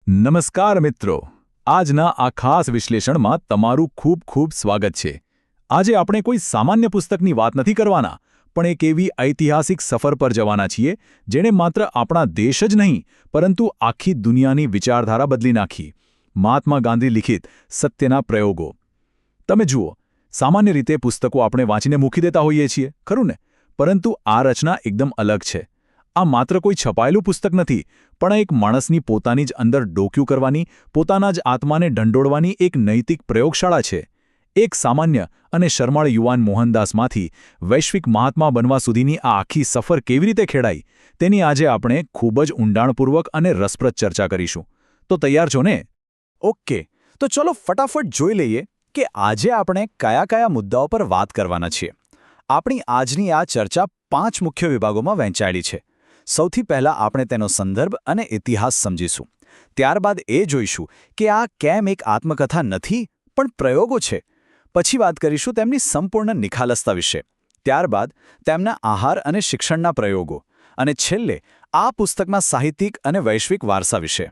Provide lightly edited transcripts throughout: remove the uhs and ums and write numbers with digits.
નમસ્કાર મિત્રો, આજના આ ખાસ વિશ્લેષણમાં તમારું ખૂબ ખૂબ સ્વાગત છે. આજે આપણે કોઈ સામાન્ય પુસ્તકની વાત નથી કરવાના, પણ એક એવી ઐતિહાસિક સફર પર જવાના છીએ જેણે માત્ર આપણા દેશ જ નહીં પરંતુ આખી દુનિયાની વિચારધારા બદલી નાખી. મહાત્મા ગાંધી લિખિત સત્યના પ્રયોગો. તમે જુઓ, સામાન્ય રીતે પુસ્તકો આપણે વાંચીને મૂકી દેતા હોઈએ છીએ, ખરું ને? પરંતુ આ રચના એકદમ અલગ છે. આ માત્ર કોઈ છપાયેલું પુસ્તક નથી, પણ એક માણસની પોતાની જ અંદર ડોક્યું કરવાની, પોતાના જ આત્માને ઢંઢોળવાની એક નૈતિક પ્રયોગશાળા છે. એક સામાન્ય અને શરમાળ યુવાન મોહનદાસમાંથી વૈશ્વિક મહાત્મા બનવા સુધીની આ આખી સફર કેવી રીતે ખેડાઈ, તેની આજે આપણે ખૂબ જ ઊંડાણપૂર્વક અને રસપ્રદ ચર્ચા કરીશું. તો તૈયાર છો ને? ઓકે, તો ચલો ફટાફટ જોઈ લઈએ કે આજે આપણે કયા કયા મુદ્દાઓ પર વાત કરવાના છીએ. આપણી આજની આ ચર્ચા 5 મુખ્ય વિભાગોમાં વહેંચાયેલી છે. સૌથી પહેલા આપણે તેનો સંદર્ભ અને ઇતિહાસ સમજીશું. ત્યારબાદ એ જોઈશું કે આ કેમ એક આત્મકથા નથી પણ પ્રયોગો છે. પછી વાત કરીશું તેમની સંપૂર્ણ નિખાલસતા વિશે. ત્યારબાદ તેમના આહાર અને શિક્ષણના પ્રયોગો. અને છેલ્લે આ પુસ્તકના સાહિત્યિક અને વૈશ્વિક વારસા વિશે.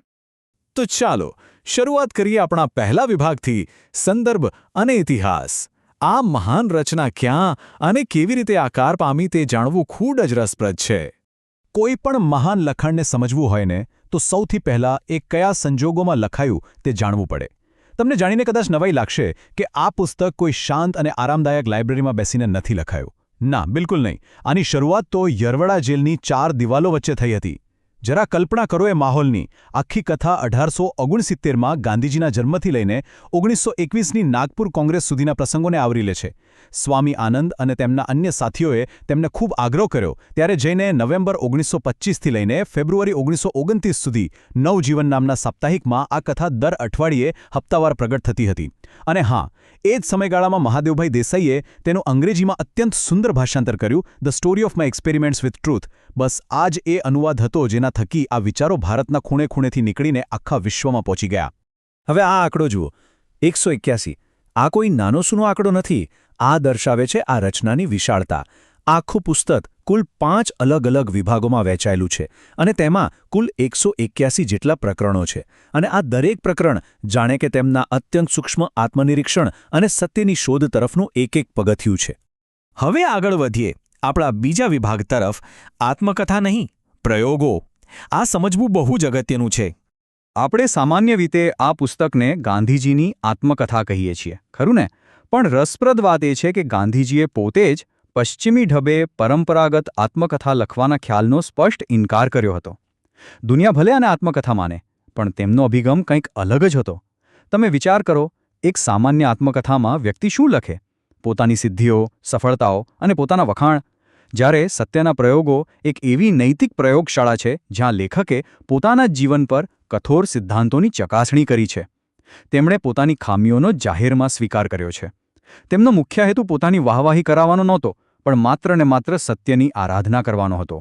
તો ચાલો શરૂઆત કરીએ આપણા પહેલા વિભાગથી, સંદર્ભ અને ઇતિહાસ. આ મહાન રચના ક્યાં અને કેવી રીતે આકાર પામી તે જાણવું ખૂબ જ રસપ્રદ છે. કોઈ પણ મહાન લખાણને સમજવું હોય ને, તો સૌથી પહેલાં એ કયા સંજોગોમાં લખાયું તે જાણવું પડે. તમને જાણીને કદાચ નવાઈ લાગશે કે આ પુસ્તક કોઈ શાંત અને આરામદાયક લાઇબ્રેરીમાં બેસીને નથી લખાયું. ના, બિલકુલ નહીં. આની શરૂઆત તો યરવડા જેલની 4 દિવાલો વચ્ચે થઈ હતી. જરા કલ્પના કરો એ માહોલની. આખી કથા 1869માં ગાંધીજીના જન્મથી લઈને 1921ની નાગપુર કોંગ્રેસ સુધીના પ્રસંગોને આવરી લે છે. સ્વામી આનંદ અને તેમના અન્ય સાથીઓએ તેમને ખૂબ આગ્રહ કર્યો ત્યારે જઈને નવેમ્બર 1925થી લઈને ફેબ્રુઆરી 1929 સુધી નવજીવન નામના સાપ્તાહિકમાં આ કથા દર અઠવાડિયે હપ્તાવાર પ્રગટ થતી હતી. અને હા, એ જ સમયગાળામાં મહાદેવભાઈ દેસાઈએ તેનું અંગ્રેજીમાં અત્યંત સુંદર ભાષાંતર કર્યું, the story of my experiments with truth. બસ આ જ એ અનુવાદ હતો જેના થકી આ વિચારો ભારતના ખૂણે ખૂણેથી નીકળીને આખા વિશ્વમાં પહોંચી ગયા. હવે આ આંકડો જુઓ, 181. આ કોઈ નાનો સૂનો આંકડો નથી. આ દર્શાવે છે આ રચનાની વિશાળતા. આખું પુસ્તક કુલ 5 અલગ અલગ વિભાગોમાં વહેંચાયેલું છે અને તેમાં કુલ 181 જેટલા પ્રકરણો છે. અને આ દરેક પ્રકરણ જાણે કે તેમના અત્યંત સૂક્ષ્મ આત્મનિરીક્ષણ અને સત્યની શોધ તરફનું એક એક પગથિયું છે. હવે આગળ વધીએ આપણા બીજા વિભાગ તરફ. આત્મકથા નહીં, પ્રયોગો. આ સમજવું બહુ જ અગત્યનું છે. આપણે સામાન્ય રીતે આ પુસ્તકને ગાંધીજીની આત્મકથા કહીએ છીએ, ખરું ને? પણ રસપ્રદ વાત એ છે કે ગાંધીજીએ પોતે જ પશ્ચિમી ઢબે પરંપરાગત આત્મકથા લખવાના ખ્યાલનો સ્પષ્ટ ઇનકાર કર્યો હતો. દુનિયા ભલે આને આત્મકથા માને, પણ તેમનો અભિગમ કંઈક અલગ જ હતો. તમે વિચાર કરો, એક સામાન્ય આત્મકથામાં વ્યક્તિ શું લખે? પોતાની સિદ્ધિઓ, સફળતાઓ અને પોતાના વખાણ. જ્યારે સત્યના પ્રયોગો એક એવી નૈતિક પ્રયોગશાળા છે જ્યાં લેખકે પોતાના જ જીવન પર કઠોર સિદ્ધાંતોની ચકાસણી કરી છે. તેમણે પોતાની ખામીઓનો જાહેરમાં સ્વીકાર કર્યો છે. તેમનો મુખ્ય હેતુ પોતાની વાહવાહી કરાવવાનો નહોતો, પણ માત્ર ને માત્ર સત્યની આરાધના કરવાનો હતો.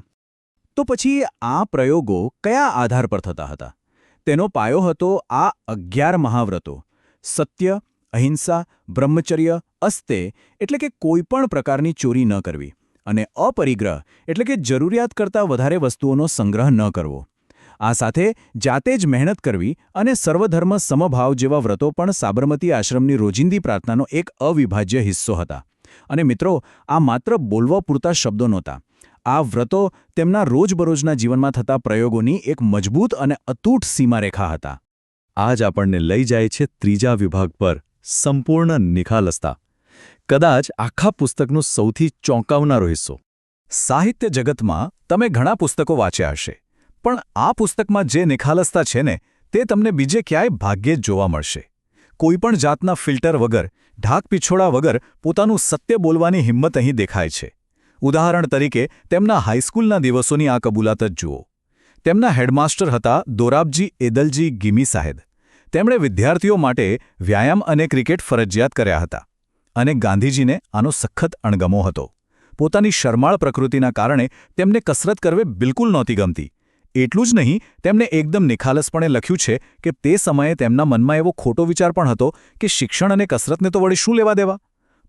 તો પછી આ પ્રયોગો કયા આધાર પર થતા હતા? તેનો પાયો હતો આ 11 મહાવ્રતો. સત્ય, અહિંસા, બ્રહ્મચર્ય, અસ્તે એટલે કે કોઈપણ પ્રકારની ચોરી ન કરવી, અને અપરિગ્રહ એટલે કે જરૂરિયાત કરતાં વધારે વસ્તુઓનો સંગ્રહ ન કરવો. આ સાથે જાતે જ મહેનત કરવી અને સર્વધર્મ સમભાવ જેવા વ્રતો પણ સાબરમતી આશ્રમની રોજિંદી પ્રાર્થનાનો એક અવિભાજ્ય હિસ્સો હતા. અને મિત્રો, આ માત્ર બોલવા પૂરતા શબ્દો નહોતા. આ વ્રતો તેમના રોજબરોજના જીવનમાં થતા પ્રયોગોની એક મજબૂત અને અતૂટ સીમારેખા હતા. આ જ આપણને લઈ જાય છે ત્રીજા વિભાગ પર, સંપૂર્ણ નિખાલસતા. કદાચ આખા પુસ્તકનો સૌથી ચોંકાવનારો હિસ્સો. સાહિત્ય જગતમાં તમે ઘણા પુસ્તકો વાંચ્યા હશે, પણ આ પુસ્તકમાં જે નિખાલસતા છે ને, તે તમને બીજે ક્યાંય ભાગ્યે જ જોવા મળશે. કોઈપણ જાતના ફિલ્ટર વગર, ઢાક પીછોડા વગર પોતાનું સત્ય બોલવાની હિંમત અહીં દેખાય છે. ઉદાહરણ તરીકે તેમના હાઈસ્કૂલના દિવસોની આ કબૂલાત જ જુઓ. તેમના હેડમાસ્ટર હતા દોરાબજી એદલજી ગિમી સાહેબ. તેમણે વિદ્યાર્થીઓ માટે વ્યાયામ અને ક્રિકેટ ફરજિયાત કર્યા હતા. અને ગાંધીજીને આનો સખત અણગમો હતો. પોતાની શરમાળ પ્રકૃતિના કારણે તેમને કસરત કરવી બિલકુલ નહોતી ગમતી. એટલું જ નહીં, તેમણે એકદમ નિખાલસપણે લખ્યું છે કે તે સમયે તેમના મનમાં એવો ખોટો વિચાર પણ હતો કે શિક્ષણ અને કસરતને તો વળી શું લેવા દેવા.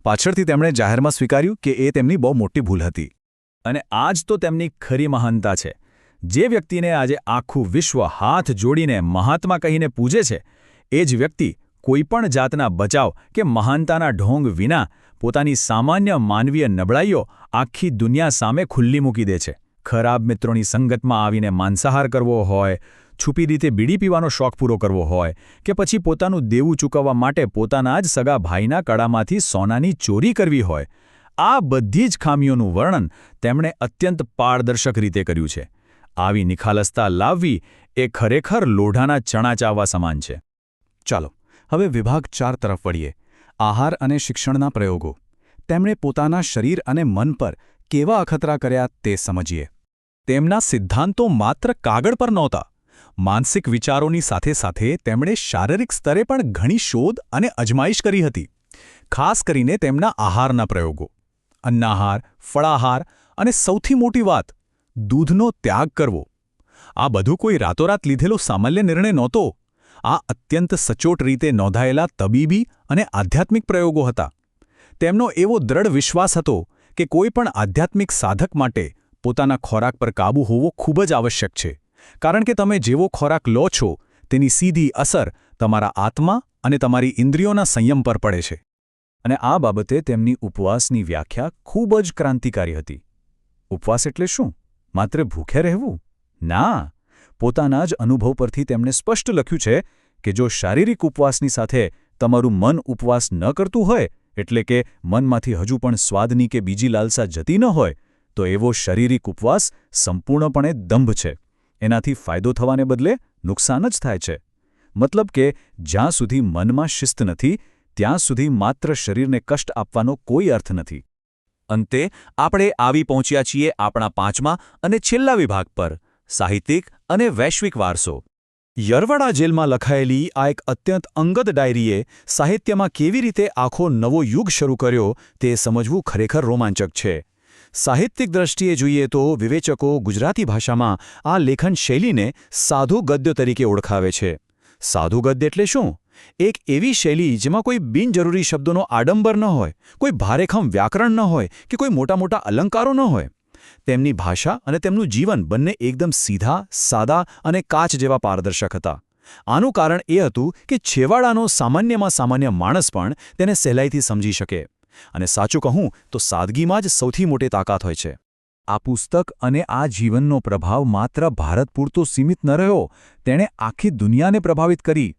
પાછળથી તેમણે જાહેરમાં સ્વીકાર્યું કે એ તેમની બહુ મોટી ભૂલ હતી. અને આ જ તો તેમની ખરી મહાનતા છે. જે વ્યક્તિને આજે આખું વિશ્વ હાથ જોડીને મહાત્મા કહીને પૂજે છે એ જ વ્યક્તિ કોઈપણ જાતના બચાવ કે મહાનતાના ઢોંગ વિના પોતાની સામાન્ય માનવીય નબળાઈઓ આખી દુનિયા સામે ખુલ્લી મૂકી દે છે. ખરાબ મિત્રોની સંગતમાં આવીને માંસાહાર કરવો હોય, છુપી રીતે બીડી પીવાનો શોખ પૂરો કરવો હોય કે પછી પોતાનું દેવું ચૂકવવા માટે પોતાના જ સગા ભાઈના કડામાંથી સોનાની ચોરી કરવી હોય, આ બધી જ ખામીઓનું વર્ણન તેમણે અત્યંત પારદર્શક રીતે કર્યું છે. આવી નિખાલસતા લાવવી એ ખરેખર લોઢાના ચણા ચાવવા સમાન છે. ચાલો હવે વિભાગ 4 તરફ વળીએ. આહાર અને શિક્ષણના પ્રયોગો. તેમણે પોતાના શરીર અને મન પર કેવા અખતરા કર્યા તે સમજીએ. તેમના સિદ્ધાંતો માત્ર કાગળ પર નહોતા. માનસિક વિચારોની સાથે સાથે તેમણે શારીરિક સ્તરે પણ ઘણી શોધ અને અજમાઈશ કરી હતી. ખાસ કરીને તેમના આહારના પ્રયોગો. અન્નાહાર, ફળાહાર અને સૌથી મોટી વાત, દૂધનો ત્યાગ કરવો. આ બધું કોઈ રાતોરાત લીધેલો સામાન્ય નિર્ણય નહોતો. આ અત્યંત સચોટ રીતે નોંધાયેલા તબીબી અને આધ્યાત્મિક પ્રયોગો હતા. તેમનો એવો દ્રઢ વિશ્વાસ હતો કે કોઈ પણ આધ્યાત્મિક સાધક માટે પોતાના ખોરાક પર કાબૂ હોવો ખૂબ જ આવશ્યક છે. કારણ કે તમે જેવો ખોરાક લો છો તેની સીધી અસર તમારા આત્મા અને તમારી ઇન્દ્રિયોના સંયમ પર પડે છે. અને આ બાબતે તેમની ઉપવાસની વ્યાખ્યા ખૂબ જ ક્રાંતિકારી હતી. ઉપવાસ એટલે શું? માત્ર ભૂખ્યા રહેવું? ના. પોતાના જ અનુભવ પરથી તેમણે સ્પષ્ટ લખ્યું છે કે જો શારીરિક ઉપવાસની સાથે તમારું મન ઉપવાસ ન કરતું હોય, એટલે કે મનમાંથી હજુ પણ સ્વાદની કે બીજી લાલસા જતી ન હોય, તો એવો શારીરિક ઉપવાસ સંપૂર્ણપણે દંભ છે. એનાથી ફાયદો થવાને બદલે નુકસાન જ થાય છે. મતલબ કે જ્યાં સુધી મનમાં શિસ્ત નથી ત્યાં સુધી માત્ર શરીરને કષ્ટ આપવાનો કોઈ અર્થ નથી. અંતે આપણે આવી પહોંચ્યા છીએ આપણા 5મા અને છેલ્લા વિભાગ પર, સાહિત્યિક અને વૈશ્વિક વારસો. યરવાડા જેલમાં લખાયેલી આ એક અત્યંત અંગત ડાયરીએ સાહિત્યમાં કેવી રીતે આખો નવો યુગ શરૂ કર્યો તે સમજવું ખરેખર રોમાંચક છે. સાહિત્યિક દ્રષ્ટિએ જોઈએ તો વિવેચકો ગુજરાતી ભાષામાં આ લેખન શૈલીને સાધુ ગદ્ય તરીકે ઓળખાવે છે. સાધુ ગદ્ય એટલે શું? એક એવી શૈલી જેમાં કોઈ બિનજરૂરી શબ્દોનો આડંબર ન હોય, કોઈ ભારેખમ વ્યાકરણ ન હોય કે કોઈ મોટા મોટા અલંકારો ન હોય. તેમની ભાષા અને તેમનું જીવન બંને એકદમ સીધા, સાદા અને કાચ જેવા પારદર્શક હતા. આનું કારણ એ હતું કે છેવાડાનો સામાન્યમાં સામાન્ય માણસ પણ તેને સહેલાઈથી સમજી શકે. અને સાચું કહું તો સાદગીમાં જ સૌથી મોટી તાકાત હોય છે. આ પુસ્તક અને આ જીવનનો પ્રભાવ માત્ર ભારત પૂરતો સીમિત ન રહ્યો, તેણે આખી દુનિયાને પ્રભાવિત કરી.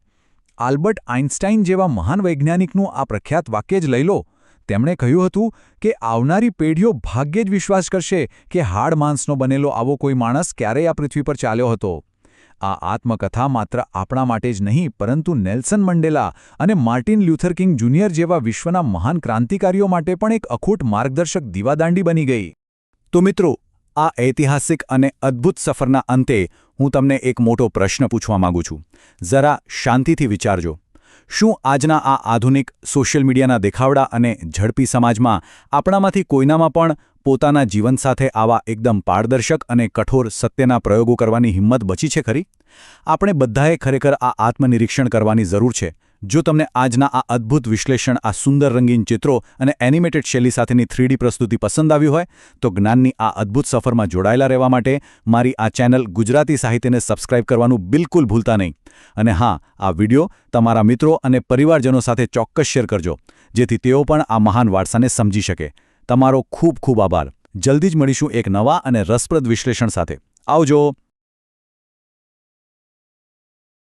આલ્બર્ટ આઇન્સ્ટાઈન જેવા મહાન વૈજ્ઞાનિકનું આ પ્રખ્યાત વાક્ય જ લઈ લો. તેમણે કહ્યું હતું કે આવનારી પેઢીઓ ભાગ્યે જ વિશ્વાસ કરશે કે હાડ માંસનો બનેલો આવો કોઈ માણસ ક્યારેય આ પૃથ્વી પર ચાલ્યો હતો. આ આત્મકથા માત્ર આપણા માટે જ નહીં, પરંતુ નેલ્સન મંડેલા અને માર્ટિન લ્યુથર કિંગ જુનિયર જેવા વિશ્વના મહાન ક્રાંતિકારીઓ માટે પણ એક અખૂટ માર્ગદર્શક દીવાદાંડી બની ગઈ. તો મિત્રો, આ ઐતિહાસિક અને અદ્ભુત સફરના અંતે હું તમને એક મોટો પ્રશ્ન પૂછવા માંગુ છું. જરા શાંતિથી વિચારજો. શું આજના આ આધુનિક સોશિયલ મીડિયાના દેખાવડા અને ઝડપી સમાજમાં આપણામાંથી કોઈનામાં પણ પોતાના જીવન સાથે આવા એકદમ પારદર્શક અને કઠોર સત્યના પ્રયોગો કરવાની હિંમત બચી છે ખરી? આપણે બધાએ ખરેખર આ આત્મનિરીક્ષણ કરવાની જરૂર છે. જો તમને આજના આ અદ્ભુત વિશ્લેષણ, આ સુંદર રંગીન ચિત્રો અને એનિમેટેડ શૈલી સાથેની 3D પ્રસ્તુતિ પસંદ આવ્યું હોય તો જ્ઞાનની આ અદ્ભુત સફરમાં જોડાયેલા રહેવા માટે મારી આ ચેનલ ગુજરાતી સાહિત્યને સબસ્ક્રાઇબ કરવાનું બિલકુલ ભૂલતા નહીં. અને હા, આ વિડિયો તમારા મિત્રો અને પરિવારજનો સાથે ચોક્કસ શેર કરજો, જેથી તેઓ પણ આ મહાન વારસાને સમજી શકે. તમારો ખૂબ ખૂબ આભાર. જલ્દી જ મળીશું એક નવા અને રસપ્રદ વિશ્લેષણ સાથે. આવજો.